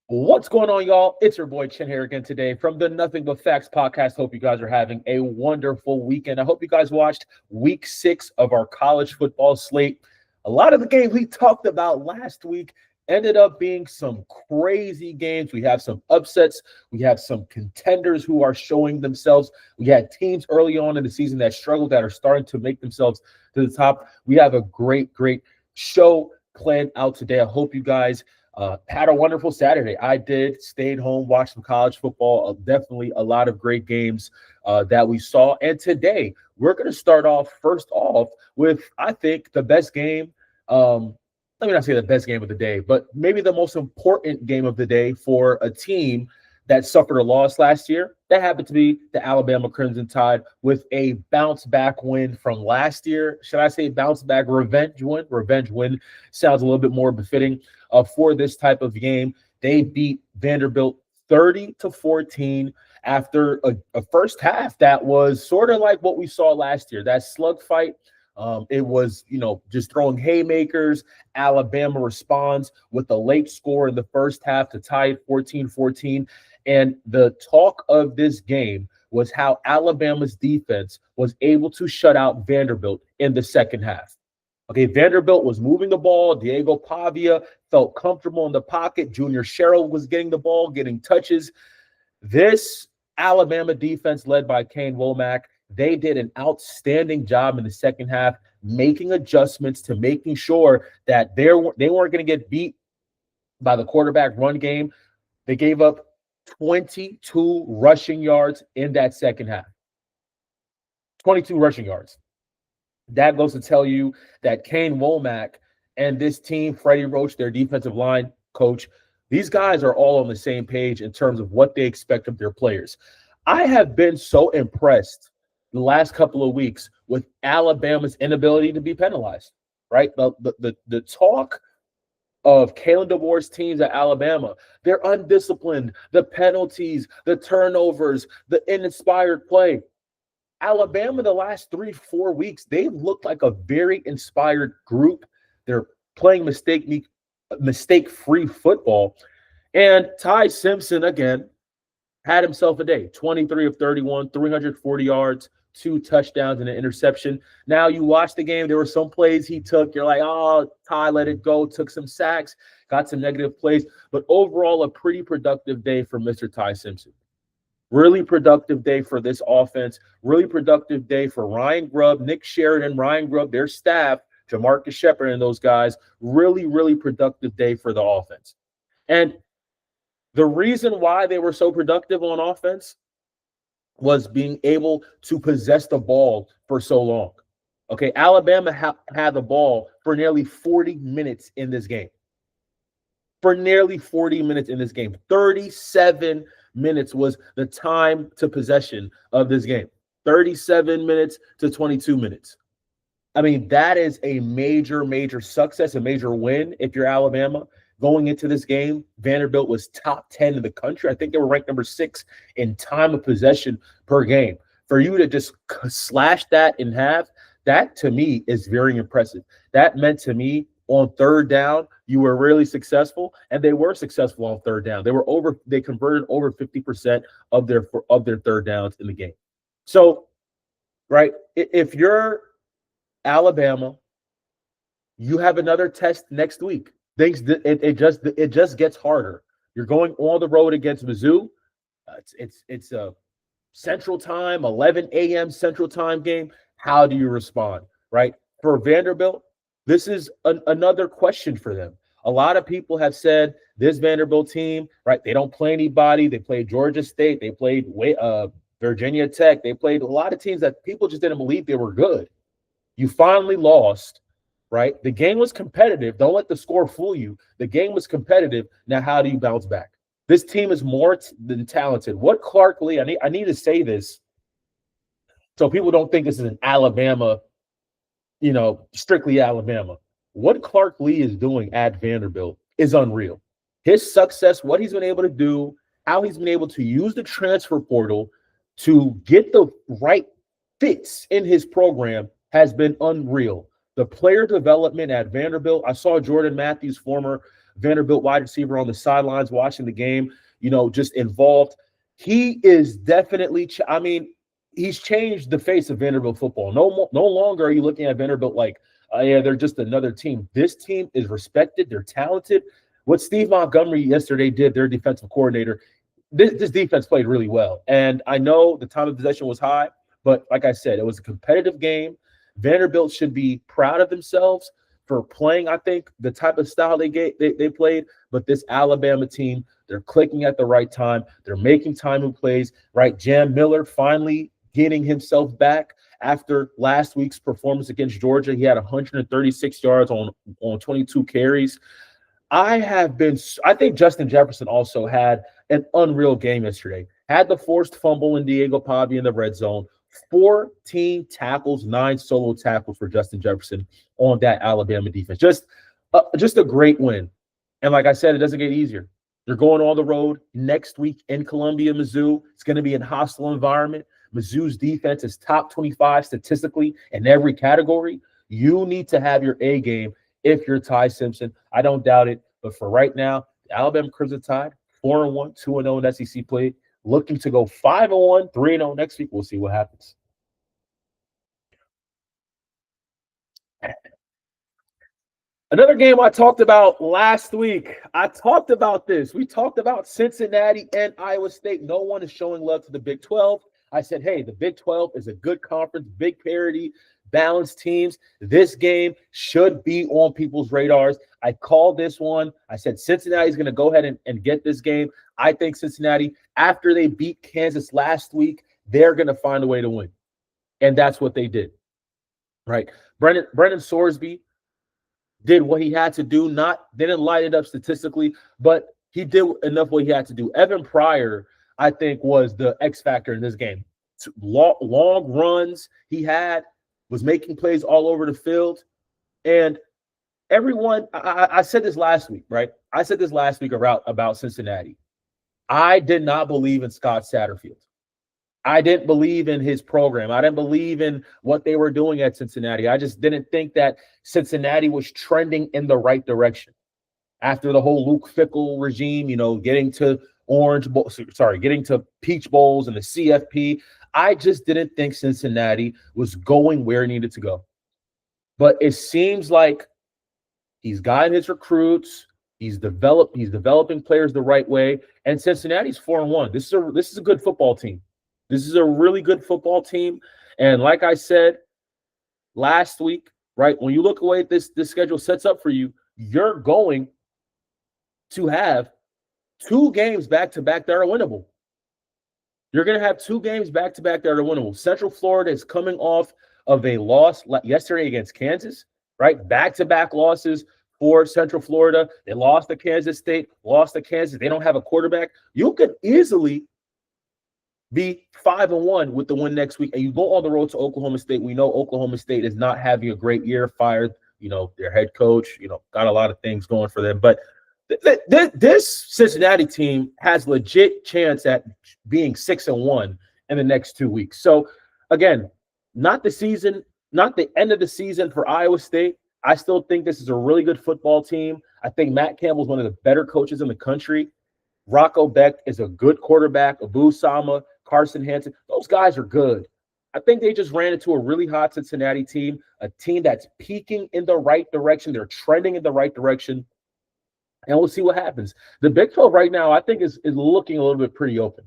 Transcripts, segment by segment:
What's going on, y'all? It's your boy Chin here again today from the Nothing But Facts podcast. Hope you guys are having a wonderful weekend. I hope you guys watched week 6 of our college football slate. A lot of the games we talked about last week ended up being some crazy games. We have some upsets. We have some contenders who are showing themselves. We had teams early on in the season that struggled that are starting to make themselves to the top. We have a great show planned out today. I hope you guys had a wonderful Saturday. I did, stayed home, watched some college football. Definitely a lot of great games that we saw. And today, we're going to start off first off with, I think, the best game. Let me not say the best game of the day, but maybe the most important game of the day for a team that suffered a loss last year. That happened to be the Alabama Crimson Tide with a bounce-back win from last year. Should I say bounce-back revenge win? Revenge win sounds a little bit more befitting for this type of game. They beat Vanderbilt 30-14 after a first half that was sort of like what we saw last year, that slugfight. It was, just throwing haymakers. Alabama responds with a late score in the first half to tie it 14-14. And the talk of this game was how Alabama's defense was able to shut out Vanderbilt in the second half. Okay, Vanderbilt was moving the ball. Diego Pavia felt comfortable in the pocket. Junior Sherrill was getting the ball, getting touches. This Alabama defense led by Kane Womack, they did an outstanding job in the second half, making adjustments to making sure that they weren't going to get beat by the quarterback run game. They gave up 22 rushing yards in that second half. 22 rushing yards. That goes to tell you that Kane Womack and this team, Freddie Roach, their defensive line coach, these guys are all on the same page in terms of what they expect of their players. I have been so impressed the last couple of weeks with Alabama's inability to be penalized, right? The talk of Kalen DeBoer's teams at Alabama, they're undisciplined, the penalties, the turnovers, the uninspired play. Alabama, the last 3-4 weeks, they've looked like a very inspired group. They're playing mistake-free football. And Ty Simpson, again, had himself a day. 23 of 31, 340 yards, 2 touchdowns and an interception. Now you watch the game, there were some plays he took. You're like, oh, Ty let it go, took some sacks, got some negative plays. But overall, a pretty productive day for Mr. Ty Simpson. Really productive day for this offense. Really productive day for Ryan Grubb, Nick Sheridan, Ryan Grubb, their staff, Jamarcus Shepard and those guys. Really productive day for the offense. And the reason why they were so productive on offense was being able to possess the ball for so long. Okay, Alabama had the ball for nearly 40 minutes in this game. 37 minutes was the time to possession of this game. 37 minutes to 22 minutes. I mean, that is a major success, a major win if you're Alabama. Going into this game, Vanderbilt was top 10 in the country. I think they were ranked number 6 in time of possession per game. For you to just slash that in half, that to me is very impressive. That meant to me on third down, you were really successful, and they were successful on third down. They converted over 50% of their third downs in the game. So, right, if you're Alabama, you have another test next week. It just gets harder. You're going on the road against Mizzou. It's a Central Time, 11 a.m. Central Time game. How do you respond, right? For Vanderbilt, this is another question for them. A lot of people have said this Vanderbilt team, right, they don't play anybody. They played Georgia State. They played Virginia Tech. They played a lot of teams that people just didn't believe they were good. You finally lost, right? The game was competitive. Don't let the score fool you. The game was competitive. Now, how do you bounce back? This team is more than talented. What Clark Lee, I need to say this so people don't think this is an Alabama, strictly Alabama. What Clark Lee is doing at Vanderbilt is unreal. His success, what he's been able to do, how he's been able to use the transfer portal to get the right fits in his program has been unreal. The player development at Vanderbilt, I saw Jordan Matthews, former Vanderbilt wide receiver on the sidelines watching the game, just involved. He is definitely, he's changed the face of Vanderbilt football. No longer are you looking at Vanderbilt like, yeah, they're just another team. This team is respected. They're talented. What Steve Montgomery yesterday did, their defensive coordinator, this defense played really well. And I know the time of possession was high, but like I said, it was a competitive game. Vanderbilt should be proud of themselves for playing, I think, the type of style they played. But this Alabama team, they're clicking at the right time. They're making timely plays, right? Jam Miller finally getting himself back after last week's performance against Georgia. He had 136 yards on 22 carries. I think Justin Jefferson also had an unreal game yesterday. Had the forced fumble in Diego Pavia in the red zone. 14 tackles, 9 solo tackles for Justin Jefferson on that Alabama defense. Just a great win. And like I said, it doesn't get easier. They're going on the road next week in Columbia, Mizzou. It's going to be a hostile environment. Mizzou's defense is top 25 statistically in every category. You need to have your A game if you're Ty Simpson. I don't doubt it. But for right now, the Alabama Crimson Tide, 4-1, 2-0 in SEC play, looking to go 5-1, 3-0 next week. We'll see what happens. Another game I talked about last week. I talked about this. We talked about Cincinnati and Iowa State. No one is showing love to the Big 12. I said, hey, the Big 12 is a good conference, big parity, balanced teams. This game should be on people's radars. I called this one. I said Cincinnati is going to go ahead and get this game. I think Cincinnati, after they beat Kansas last week, they're going to find a way to win. And that's what they did, right? Brennan Sorsby did what he had to do. Didn't light it up statistically, but he did enough what he had to do. Evan Pryor, I think, was the X factor in this game. Long runs he had, was making plays all over the field. And everyone, I said this last week, right? I said this last week about Cincinnati. I did not believe in Scott Satterfield. I didn't believe in his program. I didn't believe in what they were doing at Cincinnati. I just didn't think that Cincinnati was trending in the right direction. After the whole Luke Fickell regime, getting to getting to Peach Bowls and the CFP, I just didn't think Cincinnati was going where it needed to go. But it seems like he's gotten his recruits. He's developing players the right way. And Cincinnati's 4-1. This is a good football team. This is a really good football team. And like I said last week, right, when you look away at this schedule sets up for you, you're going to have 2 games back-to-back that are winnable. You're going to have 2 games back-to-back that are winnable. Central Florida is coming off of a loss yesterday against Kansas, right? Back-to-back losses for Central Florida. They lost to Kansas State, lost to Kansas. They don't have a quarterback. You could easily be 5-1 with the win next week, and you go on the road to Oklahoma State. We know Oklahoma State is not having a great year. Fired, their head coach. Got a lot of things going for them. But this Cincinnati team has legit chance at being 6-1 in the next 2 weeks. So again, not the end of the season for Iowa State. I still think this is a really good football team. I think Matt Campbell is one of the better coaches in the country. Rocco Beck is a good quarterback. Abu Sama, Carson Hansen, those guys are good. I think they just ran into a really hot Cincinnati team, a team that's peaking in the right direction. They're trending in the right direction, and we'll see what happens. The Big 12 right now, I think, is looking a little bit pretty open.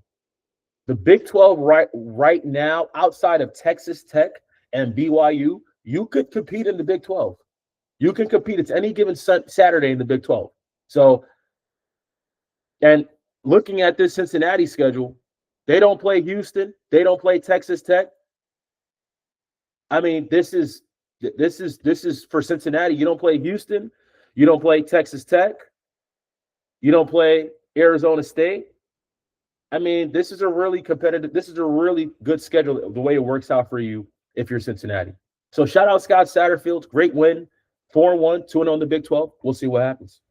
The Big 12 right now, outside of Texas Tech and BYU, you could compete in the Big 12. You can compete. It's any given Saturday in the Big 12. So, and looking at this Cincinnati schedule, they don't play Houston. They don't play Texas Tech. I mean, this is for Cincinnati. You don't play Houston. You don't play Texas Tech. You don't play Arizona State. I mean, this is a really good schedule the way it works out for you if you're Cincinnati. So shout out Scott Satterfield. Great win. 4-1, 2-0 in the Big 12. We'll see what happens.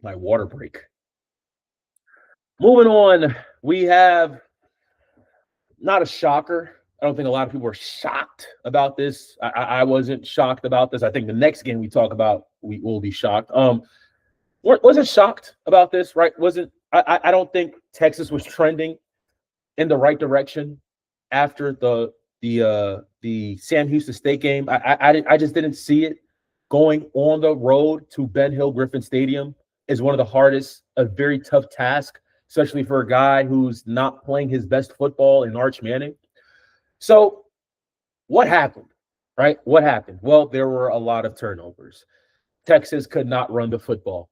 My water break. Moving on, we have not a shocker. I don't think a lot of people were shocked about this. I wasn't shocked about this. I think the next game we talk about, we will be shocked. Wasn't shocked about this, right? I don't think Texas was trending in the right direction after the Sam Houston State game. I just didn't see it. Going on the road to Ben Hill Griffin Stadium is one of the hardest, a very tough task, especially for a guy who's not playing his best football in Arch Manning. So what happened, right? What happened? Well, there were a lot of turnovers. Texas could not run the football.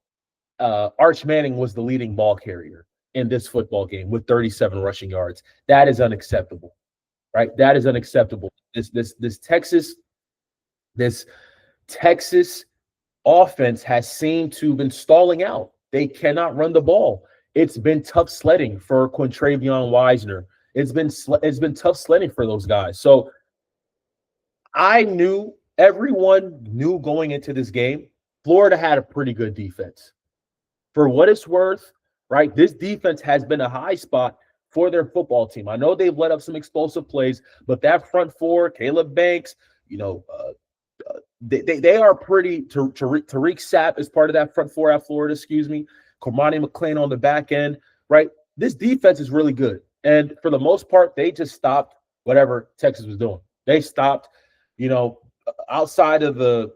Arch Manning was the leading ball carrier in this football game with 37 rushing yards. That is unacceptable, right? That is unacceptable. This Texas offense has seemed to have been stalling out. They cannot run the ball. It's been tough sledding for Quintravion Wisner. It's been tough sledding for those guys. So everyone knew going into this game, Florida had a pretty good defense. For what it's worth, right, this defense has been a high spot for their football team. I know they've let up some explosive plays, but that front four, Caleb Banks, they are pretty. Tariq Sapp is part of that front four at Florida, Cormani McClain on the back end, right? This defense is really good. And for the most part, they just stopped whatever Texas was doing. They stopped, outside of the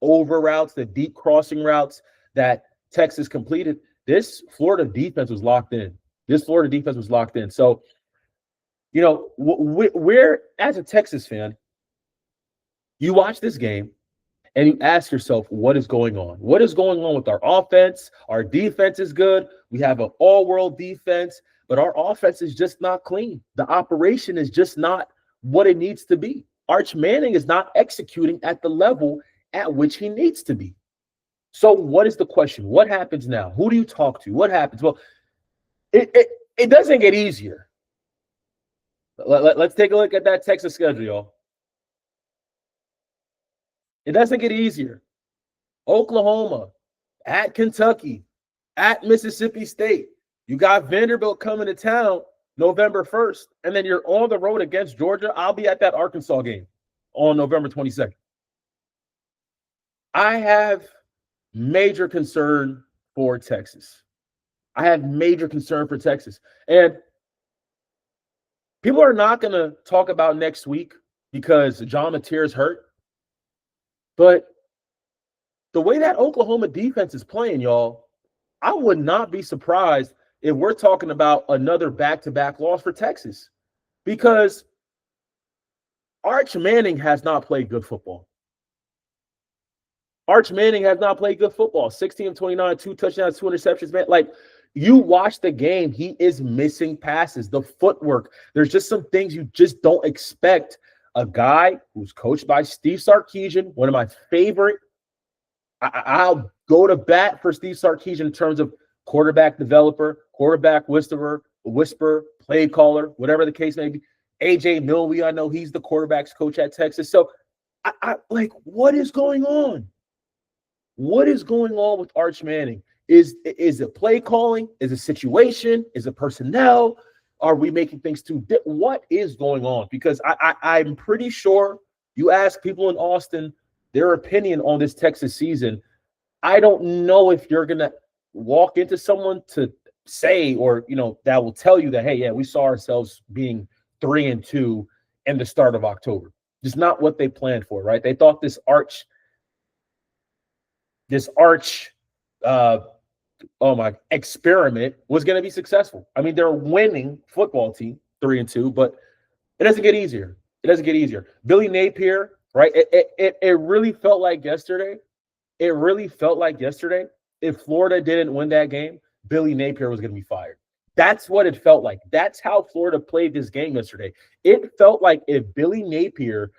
over routes, the deep crossing routes that Texas completed. This Florida defense was locked in. So, we're as a Texas fan, you watch this game and you ask yourself, what is going on? What is going on with our offense? Our defense is good. We have an all-world defense, but our offense is just not clean. The operation is just not what it needs to be. Arch Manning is not executing at the level at which he needs to be. So what is the question? What happens now? Who do you talk to? What happens? Well, it doesn't get easier. Let's take a look at that Texas schedule, y'all. It doesn't get easier. Oklahoma, at Kentucky, at Mississippi State. You got Vanderbilt coming to town November 1st, and then you're on the road against Georgia. I'll be at that Arkansas game on November 22nd. I have major concern for Texas. And people are not going to talk about next week because John Mateer's hurt. But the way that Oklahoma defense is playing, y'all, I would not be surprised if we're talking about another back-to-back loss for Texas, because Arch Manning has not played good football. 16 of 29, 2 touchdowns, 2 interceptions, man. Like, you watch the game, he is missing passes, the footwork. There's just some things you just don't expect. A guy who's coached by Steve Sarkisian, one of my favorite. I'll go to bat for Steve Sarkisian in terms of quarterback developer, quarterback whisperer, play caller, whatever the case may be. AJ Milwee, I know he's the quarterback's coach at Texas. So I like, what is going on? What is going on with Arch Manning? Is it play calling? Is it situation? Is it personnel? Are we making things too what is going on? Because I'm pretty sure you ask people in Austin their opinion on this Texas season. I don't know if you're going to walk into someone to say, or, that will tell you that, hey, yeah, we saw ourselves being 3-2 in the start of October. Just not what they planned for, right? They thought this arch experiment was going to be successful. I mean, they're a winning football team, 3-2, but it doesn't get easier. Billy Napier, right? It really felt like yesterday. If Florida didn't win that game, Billy Napier was going to be fired. That's what it felt like. That's how Florida played this game yesterday. It felt like if Billy Napier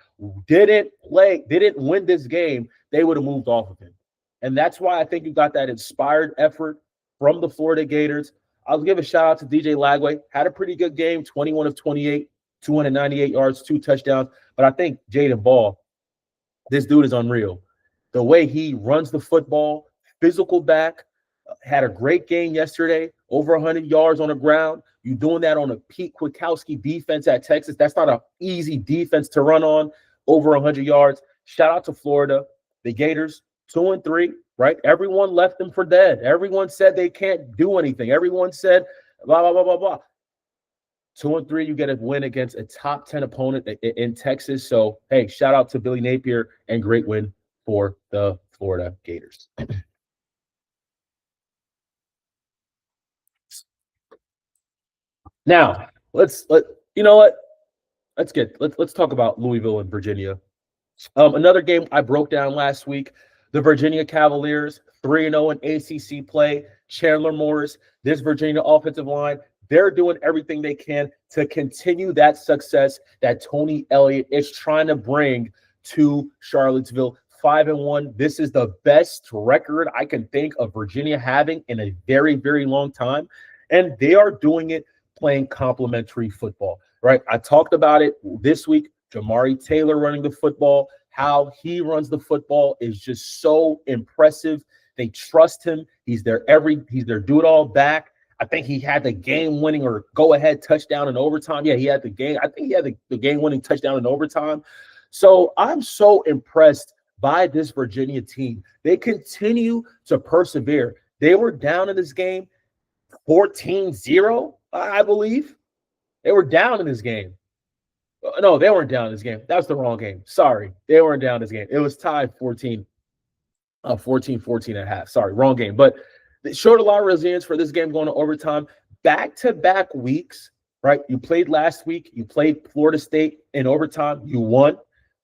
didn't win this game, they would have moved off of him. And that's why I think you got that inspired effort from the Florida Gators. I'll give a shout out to DJ Lagway. Had a pretty good game, 21 of 28, 298 yards, 2 touchdowns. But I think Jaden Ball, this dude is unreal. The way he runs the football, physical back, had a great game yesterday, over 100 yards on the ground. You're doing that on a Pete Kwiatkowski defense at Texas. That's not an easy defense to run on over 100 yards. Shout out to Florida. The Gators, 2-3, right? Everyone left them for dead. Everyone said they can't do anything. Everyone said blah, blah, blah, blah, blah. 2-3, you get a win against a top 10 opponent in Texas. So, hey, shout out to Billy Napier and great win for the Florida Gators. Now, let's talk about Louisville and Virginia. Another game I broke down last week. The Virginia Cavaliers, 3-0 in ACC play. Chandler Morris, this Virginia offensive line, they're doing everything they can to continue that success that Tony Elliott is trying to bring to Charlottesville. 5-1. This is the best record I can think of Virginia having in a very, very long time. And they are doing it playing complementary football, right? I talked about it this week. Jamari Taylor running the football, how he runs the football is just so impressive. They trust him. He's their do-it-all back. I think he had the game-winning or go-ahead touchdown in overtime. Yeah, he had the game. I think he had the game-winning touchdown in overtime. So I'm so impressed by this Virginia team. They continue to persevere. They were down in this game 14-0, I believe. They were down in this game. No, they weren't down in this game. That was the wrong game. Sorry. They weren't down in this game. It was tied 14-14 at half. Sorry, wrong game. But they showed a lot of resilience for this game going to overtime. Back-to-back weeks, right? You played last week. You played Florida State in overtime. You won.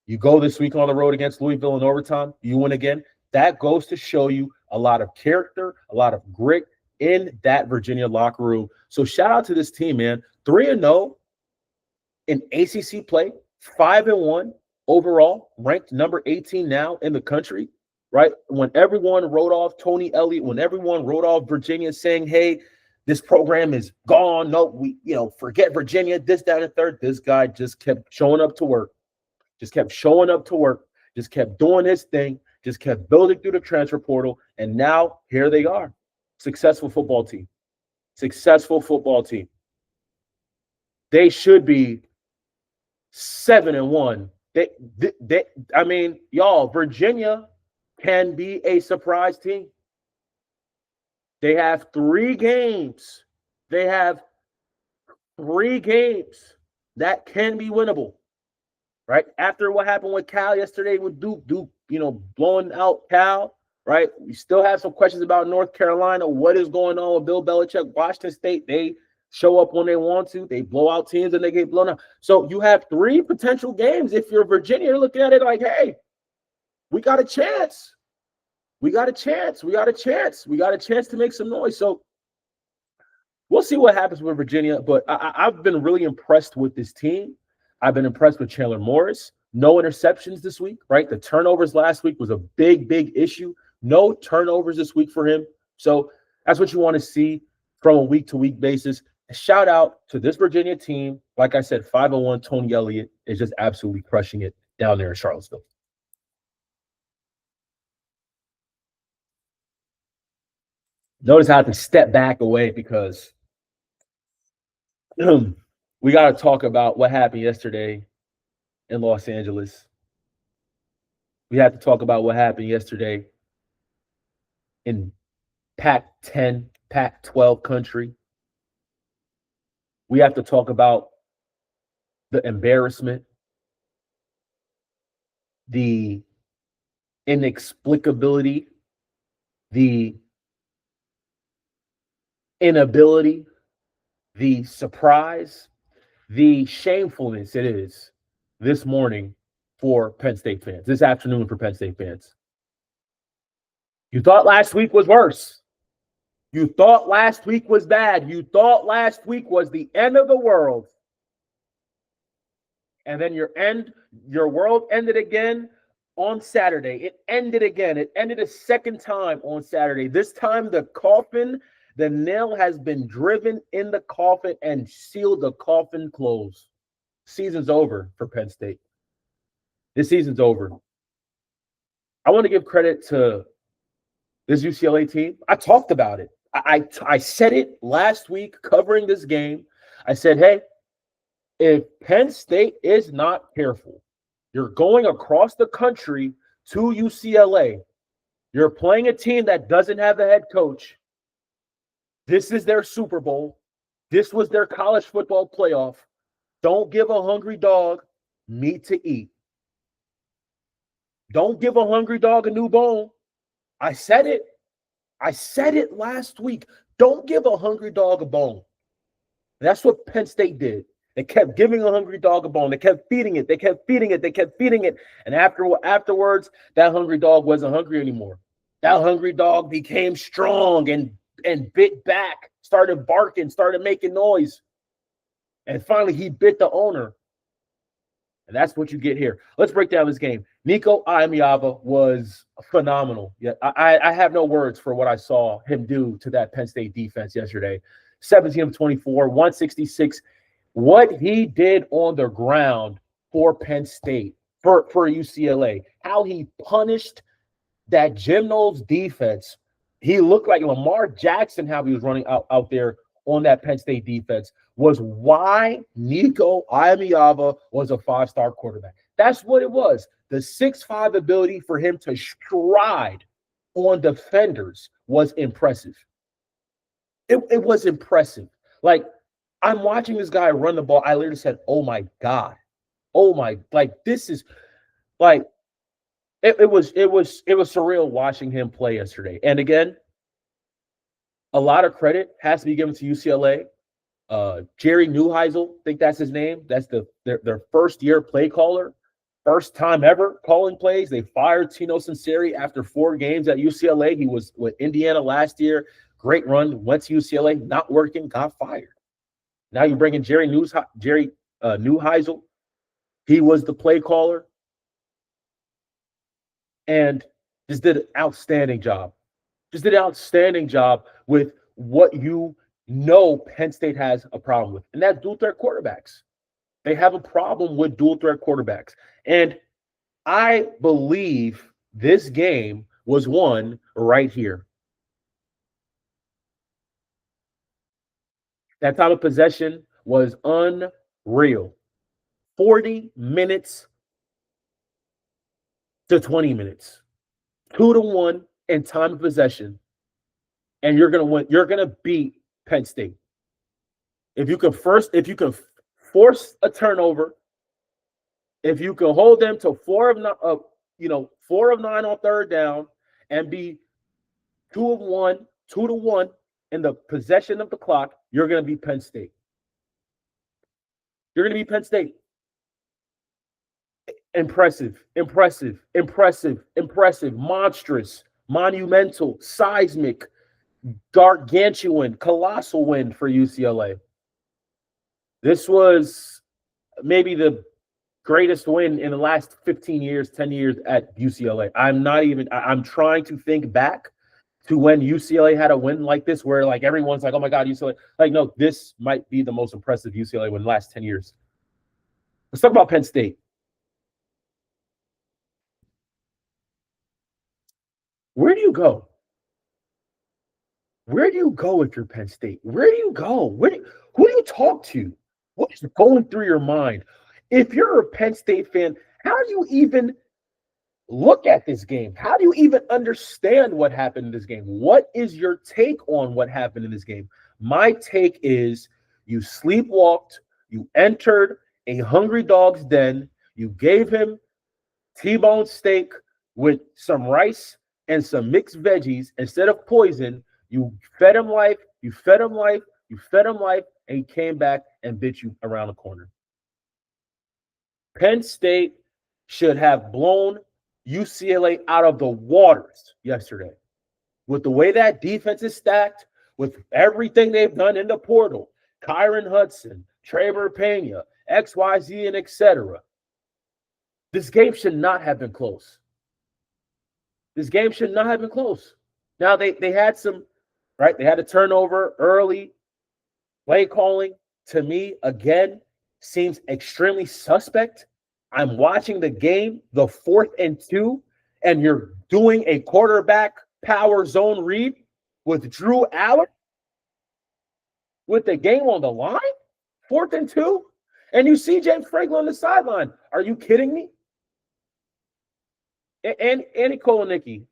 You go this week on the road against Louisville in overtime. You win again. That goes to show you a lot of character, a lot of grit in that Virginia locker room. So shout out to this team, man. 3-0 in ACC play, 5-1 overall, ranked number 18 now in the country, right? When everyone wrote off Tony Elliott, when everyone wrote off Virginia saying, hey, this program is gone. No, forget Virginia, this, that, and third. This guy just kept showing up to work, just kept doing his thing, just kept building through the transfer portal. And now here they are. Successful football team. They should be 7-1. Virginia can be a surprise team. They have 3 games. That can be winnable, right? After what happened with Cal yesterday with Duke, blowing out Cal, right? We still have some questions about North Carolina. What is going on with Bill Belichick? Washington State, they show up when they want to. They blow out teams and they get blown out. So you have 3 potential games. If you're Virginia, you're looking at it like, hey, we got a chance. We got a chance to make some noise. So we'll see what happens with Virginia. But I've been really impressed with this team. I've been impressed with Chandler Morris. No interceptions this week, right? The turnovers last week was a big, big issue. No turnovers this week for him. So that's what you want to see from a week-to-week basis. A shout out to this Virginia team. Like I said, 5-1, Tony Elliott is just absolutely crushing it down there in Charlottesville. Notice I have to step back away because we got to talk about what happened yesterday in Los Angeles. We have to talk about what happened yesterday in Pac-10, Pac-12 country. We have to talk about the embarrassment, the inexplicability, the inability, the surprise, the shamefulness it is this morning for Penn State fans, this afternoon for Penn State fans. You thought last week was worse. You thought last week was bad. You thought last week was the end of the world. And then your world ended again on Saturday. It ended again. It ended a second time on Saturday. This time the nail has been driven in the coffin and sealed the coffin closed. Season's over for Penn State. This season's over. I want to give credit to this UCLA team. I talked about it. I said it last week covering this game. I said, hey, if Penn State is not careful, you're going across the country to UCLA. You're playing a team that doesn't have a head coach. This is their Super Bowl. This was their college football playoff. Don't give a hungry dog meat to eat. Don't give a hungry dog a new bone. I said it. I said it last week. Don't give a hungry dog a bone. That's what Penn State did. They kept giving a hungry dog a bone. They kept feeding it. They kept feeding it. They kept feeding it. And afterwards, that hungry dog wasn't hungry anymore. That hungry dog became strong and bit back, started barking, started making noise. And finally, he bit the owner. And that's what you get here. Let's break down this game. Nico Iamaleava was phenomenal. Yeah, I have no words for what I saw him do to that Penn State defense yesterday. 17 of 24, 166. What he did on the ground for Penn State, for UCLA, how he punished that Jim Knowles defense. He looked like Lamar Jackson, how he was running out there on that Penn State defense, was why Nico Iamaleava was a five-star quarterback. That's what it was. The 6'5" ability for him to stride on defenders was impressive. It was impressive. Like, I'm watching this guy run the ball. I literally said, oh, my God. Oh, my. Like, this is – like, it was surreal watching him play yesterday. And, again, a lot of credit has to be given to UCLA. Jerry Neuheisel, I think that's his name. That's their first-year play caller. First time ever calling plays. They fired Tino Sinceri after 4 games at UCLA. He was with Indiana last year. Great run. Went to UCLA. Not working. Got fired. Now you bring in Jerry Neuheisel. He was the play caller. And just did an outstanding job. Just did an outstanding job with what you know Penn State has a problem with. And that's dual threat quarterbacks. They have a problem with dual threat quarterbacks. And I believe this game was won right here. That time of possession was unreal. 40 minutes to 20 minutes. 2-1 in time of possession. And you're going to win. You're going to beat Penn State. If you can force a turnover, if you can hold them to 4 of 9 on third down and be 2-1 in the possession of the clock, you're going to beat Penn State. You're going to beat Penn State. Impressive, monstrous, monumental, seismic, gargantuan, colossal win for UCLA. This was maybe the greatest win in the last 15 years, 10 years at UCLA. I'm trying to think back to when UCLA had a win like this where like everyone's like, oh my God, UCLA. Like, no, this might be the most impressive UCLA win in the last 10 years. Let's talk about Penn State. Where do you go? Where do you go if you're Penn State? Where do you go? Who do you talk to? What is going through your mind? If you're a Penn State fan, how do you even look at this game? How do you even understand what happened in this game? What is your take on what happened in this game? My take is you sleepwalked, you entered a hungry dog's den, you gave him T-bone steak with some rice and some mixed veggies instead of poison. You fed him life, and he came back and bit you around the corner. Penn State should have blown UCLA out of the waters yesterday. With the way that defense is stacked, with everything they've done in the portal, Kyron Hudson, Trevor Pena, XYZ, and etc. This game should not have been close. This game should not have been close. Now, they had some, right? They had a turnover early. Play calling, to me, again, seems extremely suspect. I'm watching the game, the 4th and 2, and you're doing a quarterback power zone read with Drew Allen with the game on the line? 4th and 2, and you see James Franklin on the sideline. Are you kidding me? And Andy Kolenicki,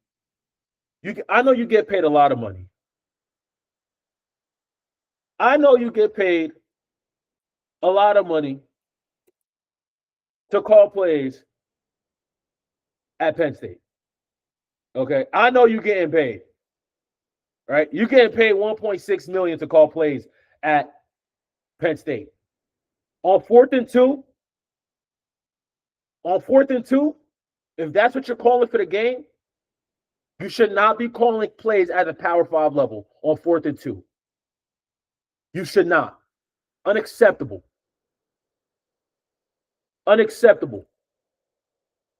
I know you get paid a lot of money. I know you get paid a lot of money to call plays at Penn State. Okay, I know you're getting paid. Right? You're getting paid $1.6 million to call plays at Penn State. On 4th and 2, if that's what you're calling for the game, you should not be calling plays at the Power 5 level on 4th and 2. You should not. Unacceptable. Unacceptable.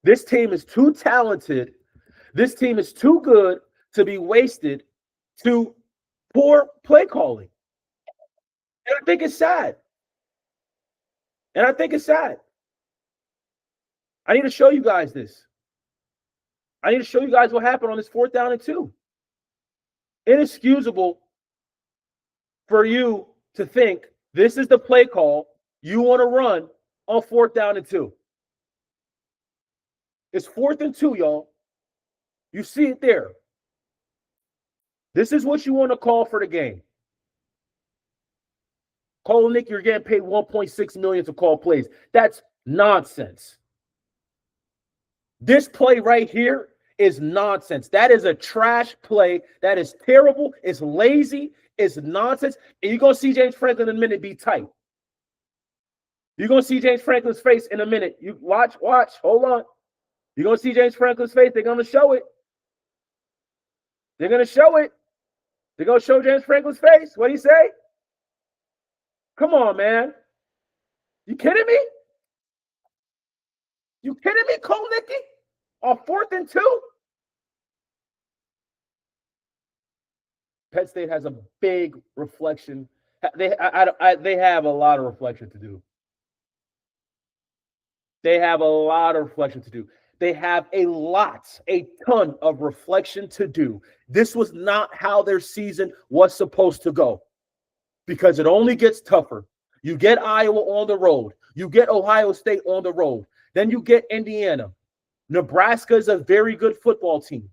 This team is too talented. This team is too good to be wasted to poor play calling. And I think it's sad. I need to show you guys this. I need to show you guys what happened on this 4th down and 2. Inexcusable for you to think this is the play call you want to run on 4th down and 2. It's 4th and 2, y'all. You see it there. This is what you want to call for the game. Kolenicki, you're getting paid $1.6 million to call plays. That's nonsense. This play right here is nonsense. That is a trash play. That is terrible. It's lazy. It's nonsense. And you're going to see James Franklin in a minute be tight. You're going to see James Franklin's face in a minute. You watch. Hold on. You're going to see James Franklin's face. They're going to show it. They're going to show it. They're going to show James Franklin's face. What do you say? Come on, man. You kidding me? You kidding me, Kolenicki? On 4th and 2? Penn State has a big reflection. They have a lot of reflection to do. They have a ton of reflection to do. This was not how their season was supposed to go, because it only gets tougher. You get Iowa on the road. You get Ohio State on the road. Then you get Indiana. Nebraska is a very good football team.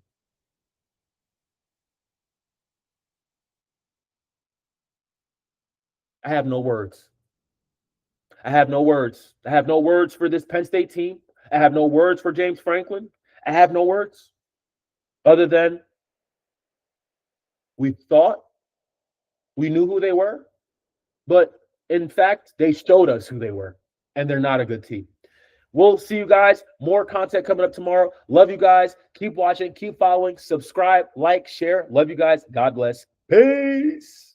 I have no words. I have no words for this Penn State team. I have no words for James Franklin. I have no words other than we thought we knew who they were, but in fact, they showed us who they were, and they're not a good team. We'll see you guys. More content coming up tomorrow. Love you guys. Keep watching, keep following, subscribe, like, share. Love you guys. God bless. Peace.